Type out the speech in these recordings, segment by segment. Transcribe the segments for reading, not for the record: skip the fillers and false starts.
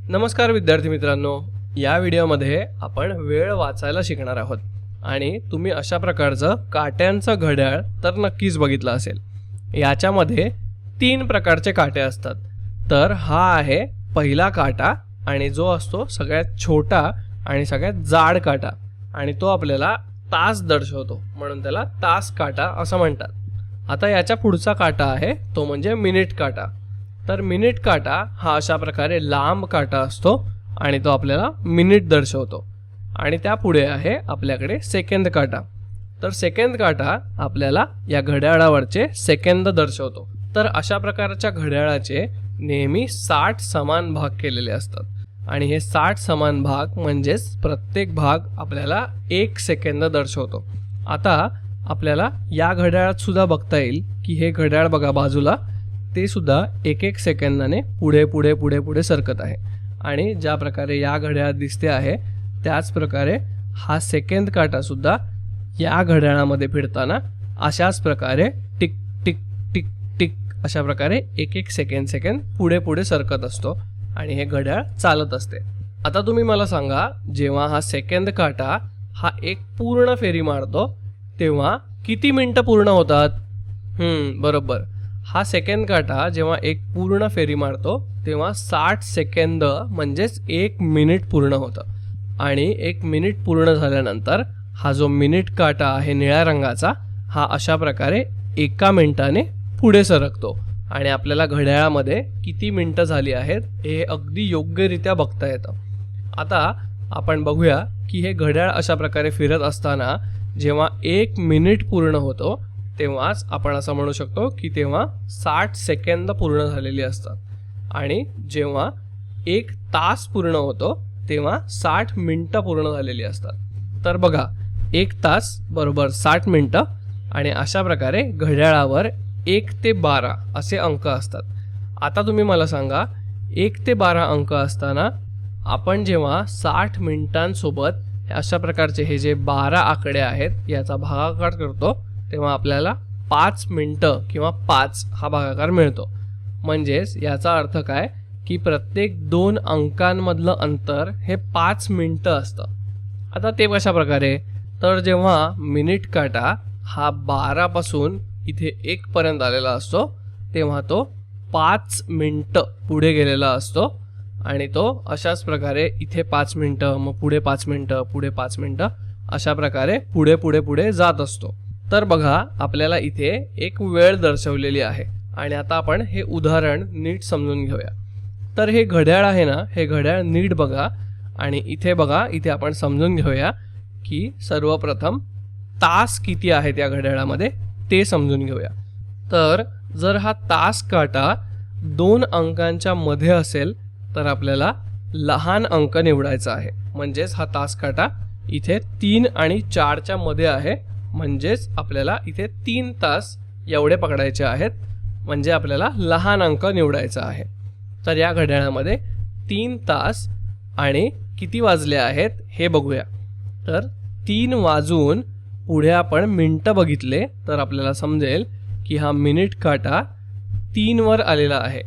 नमस्कार विद्यार्थी मित्रांनो, या व्हिडिओमध्ये आपण वेळ वाचायला शिकणार आहोत आणि तुम्ही अशा प्रकारचं काट्यांचं घड्याळ तर नक्कीच बघितलं असेल। याच्यामध्ये 3 प्रकारचे काटे असतात। तर हा आहे पहिला काटा आणि जो असतो सगळ्यात छोटा आणि सगळ्यात जाड काटा आणि तो आपल्याला तास दर्शवतो, म्हणून त्याला तास काटा असं म्हणतात। आता याच्या पुढचा काटा आहे तो म्हणजे मिनिट काटा। तर मिनिट काटा हा अशा प्रकारे लांब काटा असतो आणि तो आपल्याला मिनिट दर्शवतो। आणि त्यापुढे आहे आपल्याकडे सेकंद काटा। तर सेकंद काटा आपल्याला या घड्याळावरचे सेकंद दर्शवतो। तर अशा प्रकारच्या घड्याळाचे नेहमी 60 समान भाग केलेले असतात आणि हे 60 समान भाग म्हणजेच प्रत्येक भाग आपल्याला 1 सेकंद दर्शवतो। आता आपल्याला या घड्याळात सुद्धा बघता येईल की हे घड्याळ बघा बाजूला ते सुद्धा 1-1 सेकंदाने पुढे पुढे पुढे पुढे सरकत आहे आणि ज्या प्रकारे या घड्याळात दिसते आहे त्याच प्रकारे हा सेकंद काटा सुद्धा या घड्याळामध्ये फिरताना अशाच प्रकारे टिक टिक टिक टिक अशा प्रकारे 1-1 सेकंद पुढे पुढे सरकत असतो आणि हे घड्याळ चालत असते। आता तुम्ही मला सांगा, जेव्हा हा सेकंद काटा हा एक पूर्ण फेरी मारतो तेव्हा किती मिनिटं पूर्ण होतात? बरोबर, हा सेकंद काटा जेव्हा एक पूर्ण फेरी मारतो तेव्हा 60 सेकंद म्हणजेच 1 मिनिट पूर्ण होतं आणि 1 मिनिट पूर्ण झाल्यानंतर हा जो मिनिट काटा आहे निळ्या रंगाचा हा अशा प्रकारे 1 मिनिटाने पुढे सरकतो आणि आपल्याला घड्याळामध्ये किती मिनिटं झाली आहेत हे अगदी योग्यरित्या बघता येतं। आता आपण बघूया की हे घड्याळ अशा प्रकारे फिरत असताना जेव्हा 1 मिनिट पूर्ण होतो तेव्हाच आपण असं म्हणू शकतो की तेव्हा 60 सेकंद पूर्ण झालेली असतात आणि जेव्हा 1 तास पूर्ण होतो तेव्हा 60 मिनिटं पूर्ण झालेली असतात। तर बघा, 1 तास बरोबर 60 मिनिटं आणि अशा प्रकारे घड्याळावर 1 ते 12 असे अंक असतात। आता तुम्ही मला सांगा, 1 ते 12 अंक असताना आपण जेव्हा 60 मिनिटांसोबत अशा प्रकारचे हे जे 12 आकडे आहेत याचा भागाकार करतो तेव्हा आपल्याला 5 मिनिटं किंवा 5 हा भागाकार मिळतो। म्हणजेच याचा अर्थ काय की प्रत्येक 2 अंकांमधलं अंतर हे 5 मिनिटं असतं। आता ते कशा प्रकारे? तर जेव्हा मिनिट काटा हा 12 पासून इथे 1 पर्यंत आलेला असतो तेव्हा तो 5 मिनिटं पुढे गेलेला असतो आणि तो अशाच प्रकारे इथे 5 मिनिटं, मग पुढे 5 मिनिटं, पुढे 5 मिनिटं अशा प्रकारे पुढे पुढे पुढे जात असतो। तर बघा, आपल्याला इथे एक वेळ दर्शवलेली आहे आणि आता आपण हे उदाहरण नीट समजून घेऊया। तर हे घड्याळ आहे ना, हे घड्याळ नीट बघा आणि इथे बघा, इथे आपण समजून घेऊया की सर्वप्रथम तास किती आहेत या घड्याळामध्ये ते समजून घेऊया। तर जर हा तास काटा 2 अंकांच्या मध्ये असेल तर आपल्याला लहान अंक निवडायचा आहे। म्हणजेच हा तास काटा इथे 3 आणि 4च्या मध्ये आहे, म्हणजेच आपल्याला इथे 3 तास एवढे पकडायचे आहेत, म्हणजे आपल्याला लहान अंक निवडायचा आहे। तर या घड्याळामध्ये 3 तास आणि किती वाजले आहेत हे बघूया। तर 3 वाजून पुढे आपण मिनिटं बघितले तर आपल्याला समजेल की हा मिनिट काटा 3 वर आलेला आहे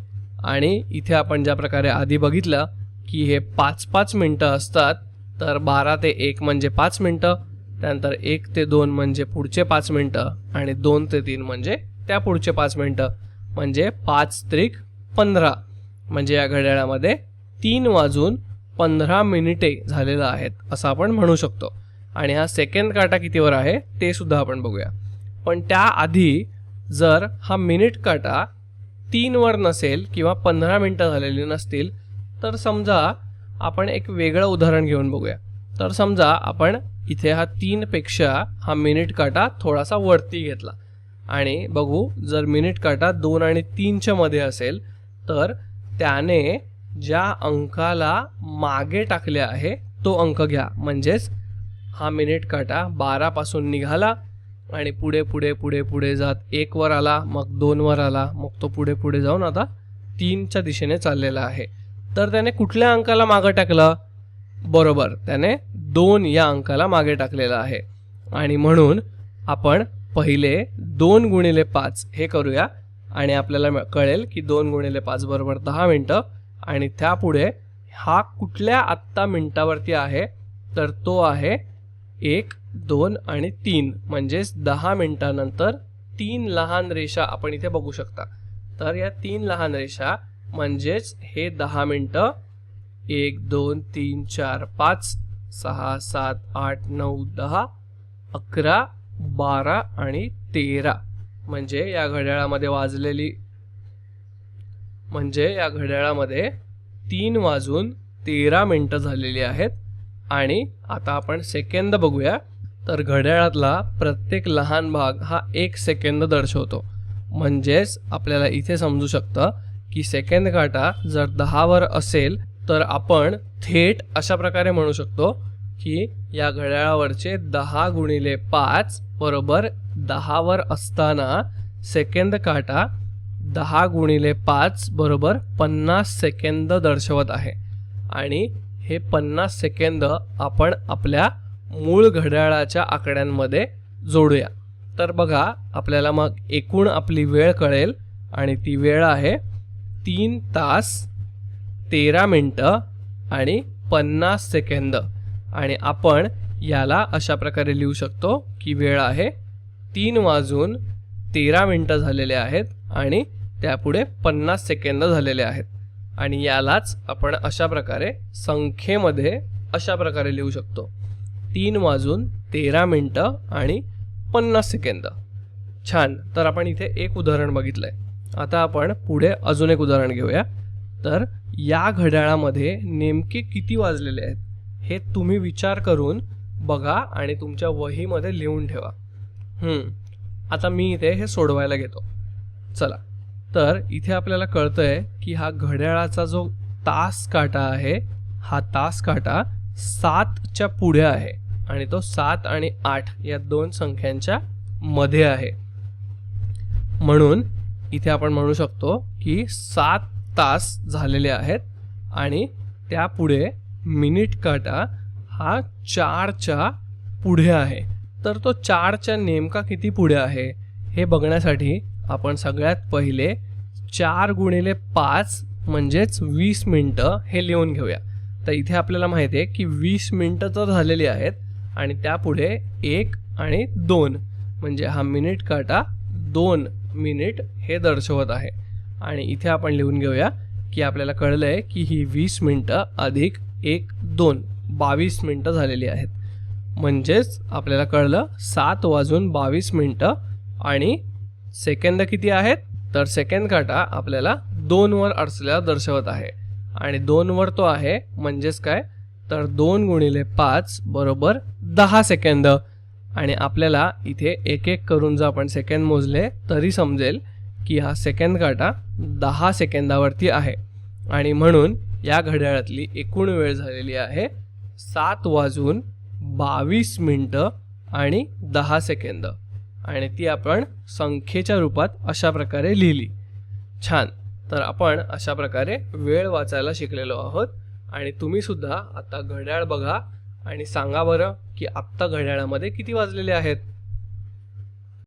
आणि इथे आपण ज्या प्रकारे आधी बघितलं की हे 5-5 मिनिटं असतात, तर 12 ते 1 म्हणजे 5 मिनिटं, त्यानंतर 1 ते 2 म्हणजे पुढचे 5 मिनिटं आणि 2 ते 3 म्हणजे त्या पुढचे 5 मिनिटं, म्हणजे 5 त्रिक 15, म्हणजे या घड्याळामध्ये 3 वाजून 15 मिनिटे झालेलं आहेत असं आपण म्हणू शकतो। आणि हा सेकंद काटा कितीवर आहे ते सुद्धा आपण बघूया। पण त्याआधी जर हा मिनिट काटा 3 वर नसेल किंवा 15 मिनिटं झालेली नसतील तर समजा आपण एक वेगळं उदाहरण घेऊन बघूया। तर समजा आपण इथे हा 3 पेक्षा हा मिनिट काटा थोडासा वरती घेतला आणि बघू, जर मिनिट काटा 2 आणि 3च्या मध्ये असेल तर त्याने ज्या अंकाला मागे टाकले आहे तो अंक घ्या। म्हणजेच हा मिनिट काटा 12 पासून निघाला आणि पुढे पुढे पुढे पुढे जात 1 वर आला, मग 2 वर आला, मग तो पुढे पुढे जाऊन आता 3च्या दिशेने चाललेला आहे। तर त्याने कुठल्या अंकाला मागे टाकलं? बरोबर, त्याने 2 या अंकाला मागे टाकलेला आहे आणि म्हणून आपण पहिले 2 गुणिले 5 हे करूया आणि आपल्याला कळेल की 2 गुणिले 5 बरोबर 10 मिनिटं आणि त्यापुढे हा कुठल्या आत्ता मिनिटावरती आहे, तर तो आहे 1, 2 आणि 3, म्हणजेच 10 मिनिटानंतर 3 लहान रेषा आपण इथे बघू शकता. तर या 3 लहान रेषा म्हणजेच हे 10 मिनिटं 1, 2, 3, 4, 5, 6, 7, 8, 9, 10, 11, 12 आणि 13 म्हणजे या घड्याळामध्ये 3 वाजून 13 मिनिटं झालेली आहेत. आणि आता आपण सेकंद बघूया. तर घड्याळातला प्रत्येक लहान भाग हा 1 सेकंद दर्शवतो. म्हणजेच आपल्याला इथे समजू शकतं की सेकंद काटा जर 10 वर असेल तर आपण थेट अशा प्रकारे म्हणू शकतो की या घड्याळावरचे 10 गुणिले 5 बरोबर 10 वर असताना सेकंद काटा 10 गुणिले 5 बरोबर 50 सेकंद दर्शवत आहे. आणि हे 50 सेकंद आपण आपल्या मूळ घड्याळाच्या आकड्यांमध्ये जोडूया. तर बघा, आपल्याला मग एकूण आपली वेळ कळेल आणि ती वेळ आहे 3 तास 13 मिनिटं आणि 50 सेकंद. आणि आपण याला अशा प्रकारे लिहू शकतो की वेळ आहे 3 वाजून 13 मिनिटं झालेले आहेत आणि त्यापुढे 50 सेकंद झालेले आहेत. आणि यालाच आपण अशा प्रकारे संख्येमध्ये अशा प्रकारे लिहू शकतो 3 वाजून 13 मिनिटं आणि 50 सेकंद. छान. तर आपण इथे एक उदाहरण बघितलंय. आता आपण पुढे अजून एक उदाहरण घेऊया. तर या घड्याळामध्ये नेमके किती वाजलेले आहेत हे तुम्ही विचार करून बघा आणि तुमच्या वहीमध्ये लिहून ठेवा. आता मी इथे हे सोडवायला घेतो. चला. तर इथे आपल्याला कळतंय की हा घड्याळाचा जो तास काटा आहे, हा तास काटा 7च्या पुढे आहे आणि तो 7 आणि 8 या 2 संख्यांच्या मध्ये आहे. म्हणून इथे आपण म्हणू शकतो की 7 तास झालेले आहेत आणि त्यापुढे मिनिट काटा हा 4च्या पुढे आहे. तर तो 4च्या नेमका किती पुढे आहे हे बघण्यासाठी आपण सगळ्यात पहिले 4 गुणिले 5 म्हणजेच 20 मिनिटं हे लिहून घेऊया. तर इथे आपल्याला माहिती आहे की 20 मिनिटं तर झालेली आहेत आणि त्यापुढे 1 आणि 2 म्हणजे हा मिनिट काटा 2 मिनिट हे दर्शवत आहे. आणि इथे आपण लिहून घेऊया की आपल्याला कळलं आहे की ही 20 मिनिटं अधिक 1, 2 22 मिनिटं झालेली आहेत. म्हणजेच आपल्याला कळलं 7 वाजून 22 मिनिटं. आणि सेकंद किती आहेत, तर सेकंद काटा आपल्याला 2 वर असलेला दर्शवत आहे आणि 2 वर तो आहे. म्हणजेच काय, तर 2 गुणिले 5 बरोबर 10 सेकंद. आणि आपल्याला इथे एक एक करून जर आपण सेकंद मोजले तरी समजेल की हा सेकंद काटा 10 सेकंदावरती आहे. आणि म्हणून या घड्याळातली एकूण वेळ झालेली आहे 7 वाजून 22 मिनिटं आणि 10 सेकंद. आणि ती आपण संख्येच्या रूपात अशा प्रकारे लिहिली. छान. तर आपण अशा प्रकारे वेळ वाचायला शिकलेलो आहोत. आणि तुम्ही सुद्धा आता घड्याळ बघा आणि सांगा बरं की आत्ता घड्याळामध्ये किती वाजलेले आहेत.